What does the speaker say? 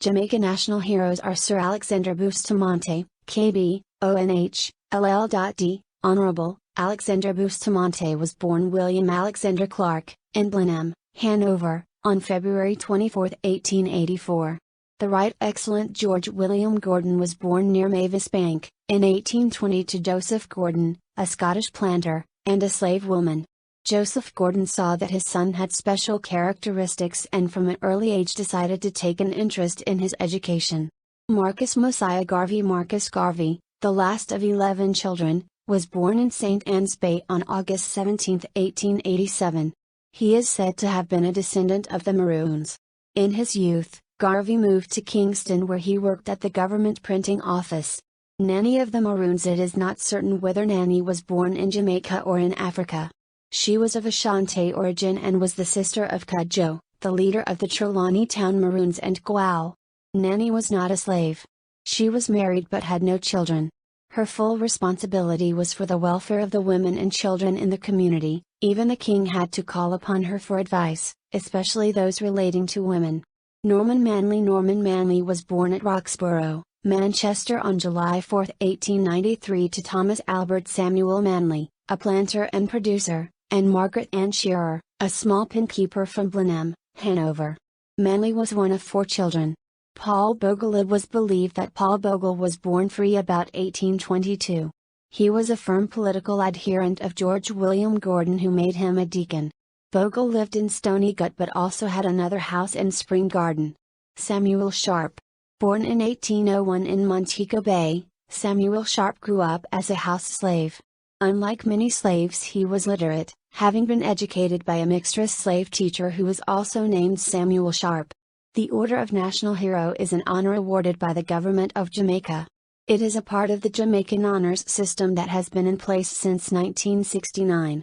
Jamaica national heroes are Sir Alexander Bustamante, KB, ONH, LL.D. Honorable Alexander Bustamante was born William Alexander Clark, in Blenheim, Hanover, on February 24, 1884. The Right Excellent George William Gordon was born near Mavis Bank, in 1820 to Joseph Gordon, a Scottish planter, and a slave woman. Joseph Gordon saw that his son had special characteristics and from an early age decided to take an interest in his education. Marcus Mosiah Garvey Marcus Garvey, the last of 11 children, was born in St. Anne's Bay on August 17, 1887. He is said to have been a descendant of the Maroons. In his youth, Garvey moved to Kingston where he worked at the government printing office. Nanny of the Maroons. It is not certain whether Nanny was born in Jamaica or in Africa. She was of Ashanti origin and was the sister of Cudjoe, the leader of the Trelawney Town Maroons and Gow. Nanny was not a slave. She was married but had no children. Her full responsibility was for the welfare of the women and children in the community. Even the king had to call upon her for advice, especially those relating to women. Norman Manley was born at Roxborough, Manchester on July 4, 1893 to Thomas Albert Samuel Manley, a planter and producer, and Margaret Ann Shearer, a small pinkeeper from Blenheim, Hanover. Manley was one of 4 children. Paul Bogle. It was believed that Paul Bogle was born free about 1822. He was a firm political adherent of George William Gordon who made him a deacon. Bogle lived in Stony Gut but also had another house in Spring Garden. Samuel Sharp. Born in 1801 in Montego Bay, Samuel Sharp grew up as a house slave. Unlike many slaves, he was literate, having been educated by a mixtress slave teacher who was also named Samuel Sharp. The Order of National Hero is an honor awarded by the government of Jamaica. It is a part of the Jamaican honors system that has been in place since 1969.